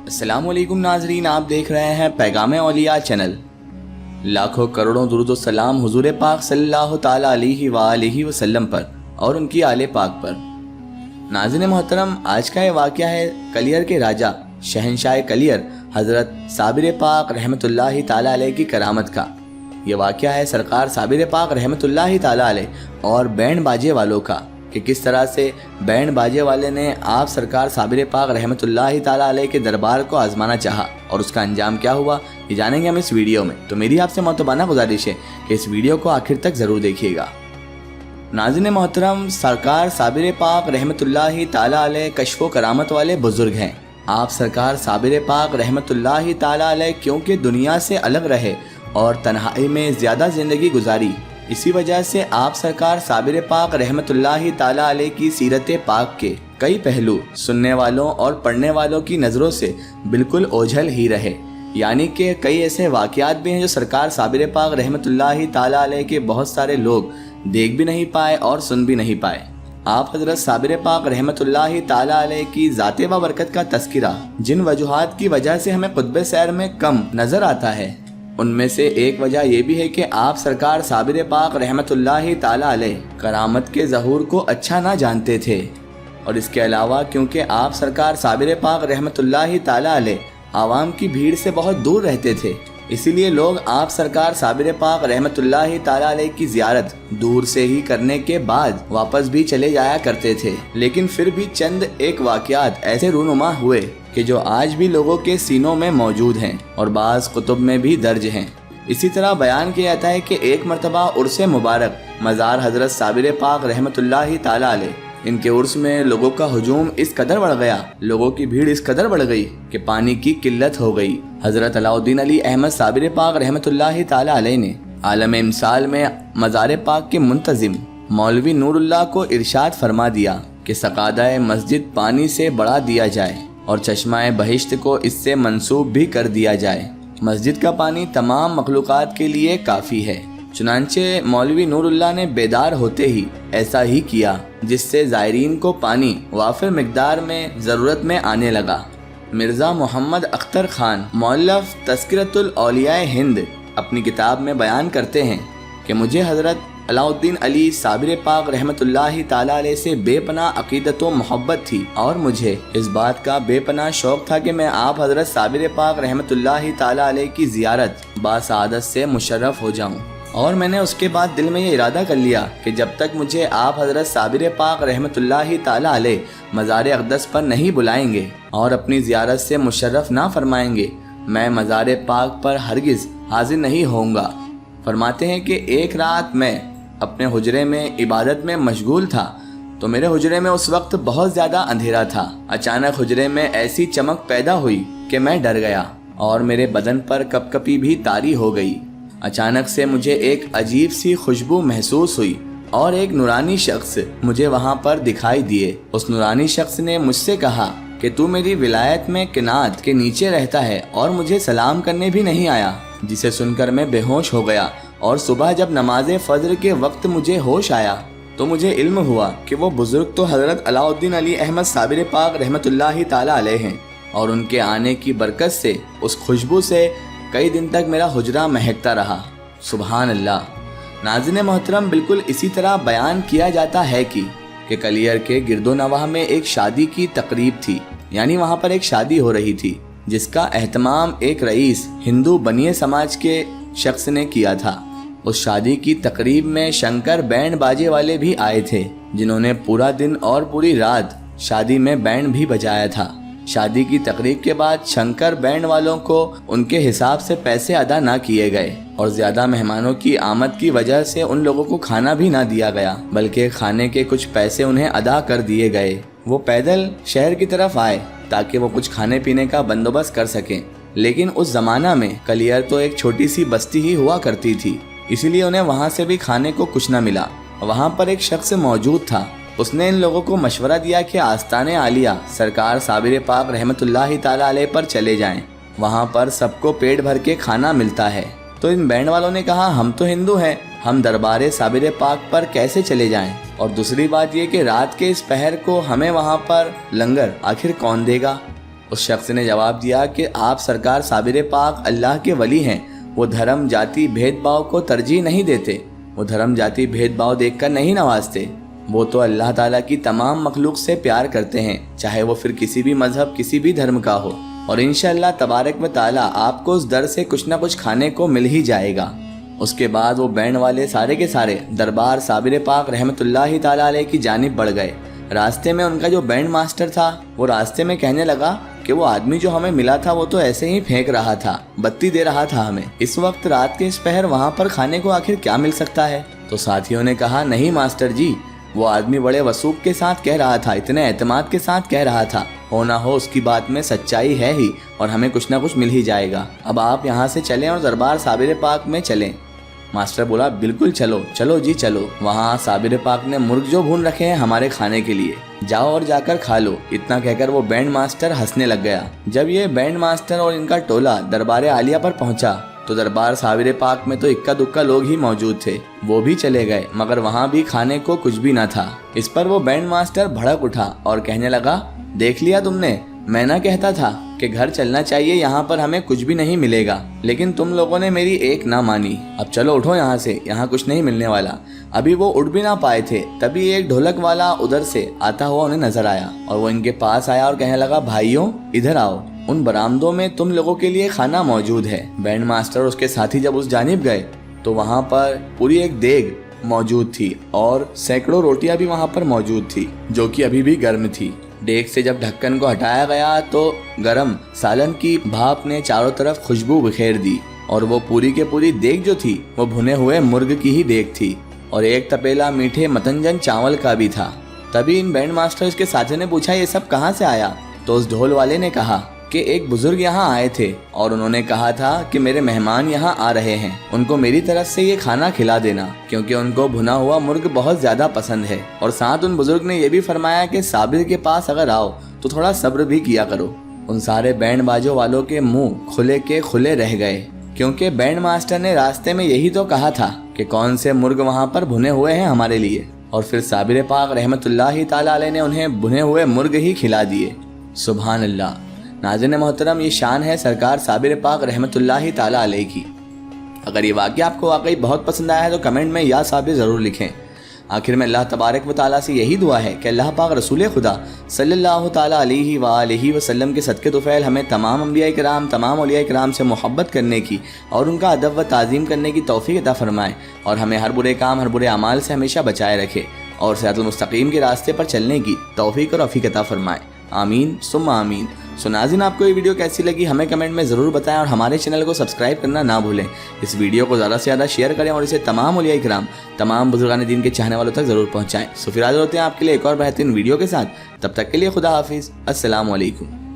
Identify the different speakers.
Speaker 1: अस्सलाम वालेकुम नाजरीन, आप देख रहे हैं पैगाम औलिया चैनल। लाखों करोड़ों दुरूद व सलाम हुजूर पाक सल्लल्लाहु ताला अलैहि वालिहि वसल्लम पर और उनकी आले पाक पर। नाज़रीन मोहतरम, आज का ये वाक़या है कलियर के राजा शहंशाह कलियर हज़रत साबिर पाक रहमतुल्लाहि ताला अलैह की करामत का। ये वाक़या है सरकार साबिर पाक रहमतुल्लाहि ताला अलैह और बैंड बाजे वालों का, कि किस तरह से बैंड बाजे वाले ने आप सरकार साबिर पाक रहमतुल्लाहि ताला अलैह के दरबार को आजमाना चाहा और उसका अंजाम क्या हुआ, ये जानेंगे हम इस वीडियो में। तो मेरी आपसे मोहतबाना गुजारिश है कि इस वीडियो को आखिर तक ज़रूर देखिएगा। नाज़रीन मोहतरम, सरकार साबिर पाक रहमतुल्लाहि ताला अलैह कश्फ़ो करामत वाले बुज़ुर्ग हैं। आप सरकार साबिर पाक रहमतुल्लाहि ताला अलैह क्योंकि दुनिया से अलग रहे और तन्हाई में ज़्यादा ज़िंदगी गुजारी, इसी वजह से आप सरकार साबिर पाक रहमतुल्लाहि ताला अलैह की सीरत पाक के कई पहलू सुनने वालों और पढ़ने वालों की नज़रों से बिल्कुल ओझल ही रहे। यानी कि कई ऐसे वाक़यात भी हैं जो सरकार साबिर पाक रहमतुल्लाहि ताला अलैह के बहुत सारे लोग देख भी नहीं पाए और सुन भी नहीं पाए। आप हज़रत साबिर पाक रहमतुल्लाहि ताला अलैह की ज़ाते व बरकत का तस्किरा जिन वजूहात की वजह से हमें खुतबे सैर में कम नज़र आता है, उनमें से एक वजह यह भी है कि आप सरकार साबिर पाक रहमतुल्लाहि ताला अलैह करामत के ज़हूर को अच्छा ना जानते थे। और इसके अलावा क्योंकि आप सरकार साबिर पाक रहमतुल्लाहि ताला अलैह आवाम की भीड़ से बहुत दूर रहते थे, इसीलिए लोग आप सरकार साबिर पाक रहमतुल्लाहि ताला अलैह की ज़ियारत दूर से ही करने के बाद वापस भी चले जाया करते थे। लेकिन फिर भी चंद एक वाक़यात ऐसे रूनुमा हुए कि जो आज भी लोगों के सीनों में मौजूद हैं और बाज़ कुतुब में भी दर्ज हैं। इसी तरह बयान किया जाता है कि एक मरतबा उर्स मुबारक मज़ार हज़रत साबिर पाक रहमतुल्लाहि ताला अलैह, इनके उर्स में लोगों का हुजूम इस कदर बढ़ गया, लोगों की भीड़ इस कदर बढ़ गई कि पानी की किल्लत हो गई। हज़रत अलाउद्दीन अली अहमद साबिर पाक रहमतुल्लाहि ताला अलैह ने आलम इमसाल में मज़ार पाक के मुंतज़िम मौलवी नूरुल्लाह को इरशाद फरमा दिया कि सकादाए मस्जिद पानी से बढ़ा दिया जाए और चश्माए बहिश्त को इससे मंसूब भी कर दिया जाए। मस्जिद का पानी तमाम मखलूक़ात के लिए काफ़ी है। चुनांचे मौलवी नूरुल्लाह ने बेदार होते ही ऐसा ही किया, जिससे ज़ायरीन को पानी वाफिर मिकदार में ज़रूरत में आने लगा। मिर्ज़ा मोहम्मद अख्तर खान मौलफ़ तज़किरतुल औलियाए हिंद अपनी किताब में बयान करते हैं कि मुझे हज़रत अलाउद्दीन अली साबिर पाक रहमतुल्लाहि ताला अलैह से बेपनाह अक़ीदत व मोहब्बत थी और मुझे इस बात का बेपनाह शौक़ था कि मैं आप हज़रत साबिर पाक रहमतुल्लाहि ताला अलैह की ज़ियारत बासआदत से मुशर्रफ़ हो जाऊँ। और मैंने उसके बाद दिल में ये इरादा कर लिया कि जब तक मुझे आप हज़रत साबिर पाक रहमतुल्लाहि ताला अलैह मज़ार अक़दस पर नहीं बुलाएंगे और अपनी ज़ियारत से मुशर्रफ़ ना फरमाएंगे, मैं मज़ार पाक पर हरगिज़ हाजिर नहीं होऊंगा। फरमाते हैं कि एक रात मैं अपने हुजरे में इबादत में मशगूल था तो मेरे हुजरे में उस वक्त बहुत ज़्यादा अंधेरा था। अचानक हुजरे में ऐसी चमक पैदा हुई कि मैं डर गया और मेरे बदन पर कपकपी भी तारी हो गई। अचानक से मुझे एक अजीब सी खुशबू महसूस हुई और एक नूरानी शख्स मुझे वहाँ पर दिखाई दिए। उस नूरानी शख्स ने मुझसे कहा कि तू मेरी विलायत में किनात के नीचे रहता है और मुझे सलाम करने भी नहीं आया, जिसे सुनकर मैं बेहोश हो गया। और सुबह जब नमाज फजर के वक्त मुझे होश आया तो मुझे इल्म हुआ कि वो बुजुर्ग तो हज़रत अलाउद्दीन अली अहमद साबिर पाक रहमतुल्लाहि ताला अलैह हैं और उनके आने की बरकत से उस खुशबू से कई दिन तक मेरा हुजरा महकता रहा। सुबहान अल्लाह। नाज़रीन मोहतरम, बिल्कुल इसी तरह बयान किया जाता है कि कलियर के गिरदो नवाह में एक शादी की तकरीब थी, यानी वहाँ पर एक शादी हो रही थी जिसका एहतमाम एक रईस हिंदू बनिए समाज के शख्स ने किया था। उस शादी की तकरीब में शंकर बैंड बाजे वाले भी आए थे, जिन्होंने पूरा दिन और पूरी रात शादी में बैंड भी बजाया था। शादी की तकरीब के बाद शंकर बैंड वालों को उनके हिसाब से पैसे अदा ना किए गए और ज़्यादा मेहमानों की आमद की वजह से उन लोगों को खाना भी ना दिया गया, बल्कि खाने के कुछ पैसे उन्हें अदा कर दिए गए। वो पैदल शहर की तरफ आए ताकि वो कुछ खाने पीने का बंदोबस्त कर सकें। लेकिन उस ज़माना में कलियर तो एक छोटी सी बस्ती ही हुआ करती थी, इसीलिए उन्हें वहाँ से भी खाने को कुछ न मिला। वहाँ पर एक शख्स मौजूद था, उसने इन लोगों को मशवरा दिया कि आस्ताने आलिया सरकार साबिर पाक रहमतुल्लाहि ताला अलैह पर चले जाएं, वहाँ पर सबको पेट भर के खाना मिलता है। तो इन बैंड वालों ने कहा, हम तो हिंदू हैं, हम दरबार साबिर पाक पर कैसे चले जाएं? और दूसरी बात ये कि रात के इस पहर को हमें वहाँ पर लंगर आखिर कौन देगा? اس شخص نے جواب دیا کہ آپ سرکار صابر پاک اللہ کے ولی ہیں، وہ دھرم جاتی بھید بھاؤ کو ترجیح نہیں دیتے، وہ دھرم جاتی بھید بھاؤ دیکھ کر نہیں نوازتے، وہ تو اللہ تعالیٰ کی تمام مخلوق سے پیار کرتے ہیں، چاہے وہ پھر کسی بھی مذہب کسی بھی دھرم کا ہو، اور انشاءاللہ تبارک و تعالیٰ آپ کو اس در سے کچھ نہ کچھ کھانے کو مل ہی جائے گا۔ اس کے بعد وہ بینڈ والے سارے کے سارے دربار صابر پاک رحمۃ اللہ تعالیٰ علیہ کی جانب بڑھ گئے۔ راستے میں ان کا جو بینڈ ماسٹر تھا وہ راستے میں کہنے لگا کہ وہ آدمی جو ہمیں ملا تھا وہ تو ایسے ہی پھینک رہا تھا، بتی دے رہا تھا ہمیں، اس وقت رات کے اس پہر وہاں پر کھانے کو آخر کیا مل سکتا ہے؟ تو ساتھیوں نے کہا نہیں ماسٹر جی، وہ آدمی بڑے وثوق کے ساتھ کہہ رہا تھا، اتنے اعتماد کے ساتھ کہہ رہا تھا، ہو نہ ہو اس کی بات میں سچائی ہے ہی اور ہمیں کچھ نہ کچھ مل ہی جائے گا، اب آپ یہاں سے چلیں اور دربار صابر پاک میں چلیں۔ ماسٹر بولا بالکل چلو چلو جی چلو، وہاں صابر پاک نے مرغ جو بھون رکھے ہیں ہمارے کھانے کے لیے، جاؤ اور جا کر کھا لو۔ اتنا کہہ کر وہ بینڈ ماسٹر ہنسنے لگ گیا۔ جب یہ بینڈ ماسٹر اور ان کا ٹولہ دربار عالیہ پر پہنچا تو دربار صابر پاک میں تو اکا دکا لوگ ہی موجود تھے، وہ بھی چلے گئے مگر وہاں بھی کھانے کو کچھ بھی نہ تھا۔ اس پر وہ بینڈ ماسٹر بھڑک اٹھا اور کہنے لگا دیکھ لیا تم نے، میں نہ کہتا تھا کہ گھر چلنا چاہیے، یہاں پر ہمیں کچھ بھی نہیں ملے گا، لیکن تم لوگوں نے میری ایک نہ مانی، اب چلو اٹھو یہاں سے، یہاں کچھ نہیں ملنے والا۔ ابھی وہ اٹھ بھی نہ پائے تھے تبھی ایک ڈھولک والا ادھر سے آتا ہوا انہیں نظر آیا اور وہ ان کے پاس آیا اور کہنے لگا بھائیوں ادھر آؤ، ان برآمدوں میں تم لوگوں کے لیے کھانا موجود ہے۔ بینڈ ماسٹر اور اس کے ساتھی جب اس جانب گئے تو وہاں پر پوری ایک دیگ موجود تھی اور سینکڑوں روٹیاں بھی وہاں پر موجود تھی جو کہ ابھی بھی گرم تھی۔ دیگ سے جب ڈھکن کو ہٹایا گیا تو گرم سالن کی بھاپ نے چاروں طرف خوشبو بکھیر دی اور وہ پوری کے پوری دیگ جو تھی وہ بھنے ہوئے مرغ کی ہی دیگ تھی اور ایک تپیلا میٹھے متنجن چاول کا بھی تھا۔ تبھی ان بینڈ ماسٹر کے ساتھیوں نے پوچھا یہ سب کہاں سے آیا؟ تو اس ڈھول والے نے کہا کہ ایک بزرگ یہاں آئے تھے اور انہوں نے کہا تھا کہ میرے مہمان یہاں آ رہے ہیں، ان کو میری طرف سے یہ کھانا کھلا دینا کیونکہ ان کو بھنا ہوا مرغ بہت زیادہ پسند ہے، اور ساتھ ان بزرگ نے یہ بھی فرمایا کہ صابر کے پاس اگر آؤ تو تھوڑا صبر بھی کیا کرو۔ ان سارے بینڈ باجوں والوں کے منہ کھلے کے کھلے رہ گئے کیونکہ بینڈ ماسٹر نے راستے میں یہی تو کہا تھا کہ کون سے مرغ وہاں پر بھنے ہوئے ہیں ہمارے لیے، اور پھر صابر پاک رحمت اللہ تعالی علیہ نے انہیں بھنے ہوئے مرغ ہی کھلا دیے۔ سبحان اللہ۔ ناظرین محترم، یہ شان ہے سرکار صابر پاک رحمت اللہ تعالی علیہ کی۔ اگر یہ واقعہ آپ کو واقعی بہت پسند آیا ہے تو کمنٹ میں یا صابر ضرور لکھیں۔ آخر میں اللہ تبارک و تعالیٰ سے یہی دعا ہے کہ اللہ پاک رسول خدا صلی اللہ تعالی علیہ وآلہ وسلم کے صدقے طفیل ہمیں تمام انبیاء کرام، تمام اولیاء کرام سے محبت کرنے کی اور ان کا ادب و تعظیم کرنے کی توفیق عطا فرمائے، اور ہمیں ہر برے کام، ہر برے اعمال سے ہمیشہ بچائے رکھے، اور صراط المستقیم کے راستے پر چلنے کی توفیق اور رفیق عطا فرمائے۔ آمین ثم آمین۔ سو ناظرین، آپ کو یہ ویڈیو کیسی لگی ہمیں کمنٹ میں ضرور بتائیں اور ہمارے چینل کو سبسکرائب کرنا نہ بھولیں۔ اس ویڈیو کو زیادہ سے زیادہ شیئر کریں اور اسے تمام اولیاء کرام، تمام بزرگان دین کے چاہنے والوں تک ضرور پہنچائیں۔ سو پھر حاضر ہوتے ہیں آپ کے لیے ایک اور بہترین ویڈیو کے ساتھ، تب تک کے لیے خدا حافظ، السلام علیکم۔